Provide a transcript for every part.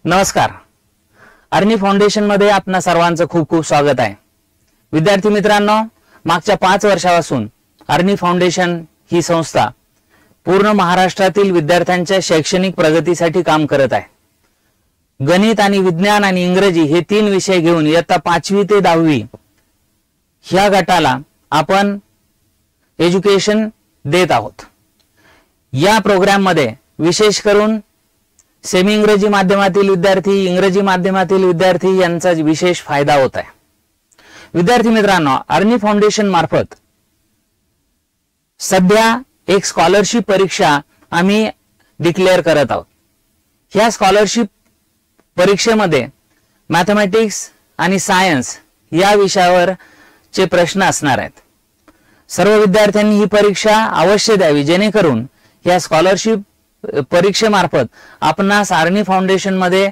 नमस्कार. अर्नी फाउंडेशन मध्ये आपणा सर्वांचं खूप खूप स्वागत आहे. विद्यार्थी मित्रांनो, मागच्या 5 वर्षापासून अर्नी फाउंडेशन ही संस्था पूर्ण महाराष्ट्रातील विद्यार्थ्यांच्या शैक्षणिक प्रगतीसाठी काम करत आहे. गणित आणि विज्ञान आणि इंग्रजी हे 3 विषय घेऊन इयत्ता 5वी ते 10वी ह्या गटाला आपण एज्युकेशन देत आहोत. या प्रोग्राम मध्ये विशेष करून सेमी इंग्रजी माध्यमातील विद्यार्थी, इंग्रजी माध्यमातील विद्यार्थी यांचा विशेष फायदा होत आहे. विद्यार्थी मित्रांनो, अर्नी फाउंडेशन मार्फत सध्या एक स्कॉलरशिप परीक्षा आम्ही डिक्लेअर करत आहोत. ह्या स्कॉलरशिप परीक्षेमध्ये मॅथमॅटिक्स आणि सायन्स या विषयावरचे प्रश्न असणार आहेत. सर्व विद्यार्थ्यांनी ही परीक्षा अवश्य द्यावी, जेणेकरून या स्कॉलरशिप परीक्षेमार्फत आपणास अर्नी फाउंडेशन मध्ये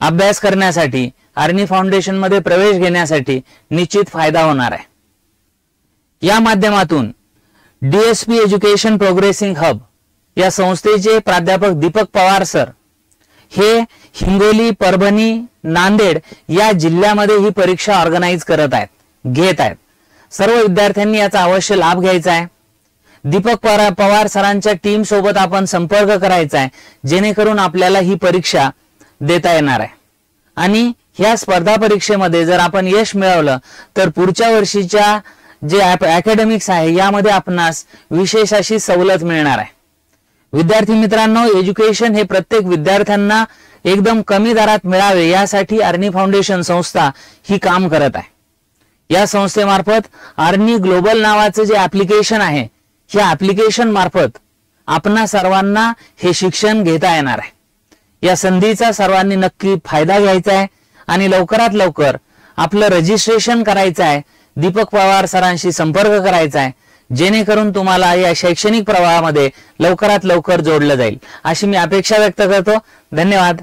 अभ्यास करण्यासाठी, अर्नी फाउंडेशन मध्ये प्रवेश घेण्यासाठी निश्चित फायदा होणार आहे. या माध्यमातून डीएसपी एज्युकेशन प्रोग्रेसिंग हब या संस्थेचे प्राध्यापक दीपक पवार सर हे हिंगोली, परभणी, नांदेड या जिल्ह्यामध्ये ही परीक्षा ऑर्गनाइज करत आहेत, घेत आहेत. सर्व विद्यार्थ्यांनी याचा अवश्य लाभ घ्यायचा आहे. दीपक पवार सरांच्या टीम सोबत आपण संपर्क करायचा आहे, जेणेकरून आपल्याला ही परीक्षा देता येणार आहे. आणि ह्या स्पर्धा परीक्षेमध्ये जर आपण यश मिळवलं तर पुढच्या वर्षीच्या जे अकॅडमिक्स आहे यामध्ये आपणास विशेष अशी सवलत मिळणार आहे. विद्यार्थी मित्रांनो, एज्युकेशन हे प्रत्येक विद्यार्थ्यांना एकदम कमी दरात मिळावे यासाठी अर्नी फाउंडेशन संस्था ही काम करत आहे. या संस्थेमार्फत अर्नी ग्लोबल नावाचे जे ऍप्लिकेशन आहे, या ऍप्लिकेशन मार्फत आपणा सर्वांना हे शिक्षण घेता येणार आहे. या संधीचा सर्वांनी नक्की फायदा घ्यायचा आहे आणि लवकरात लवकर आपलं रजिस्ट्रेशन करायचं आहे. दीपक पवार सरांशी संपर्क करायचा आहे, जेणेकरून तुम्हाला या शैक्षणिक प्रवाहामध्ये लवकरात लवकर जोडलं जाईल अशी मी अपेक्षा व्यक्त करतो. धन्यवाद.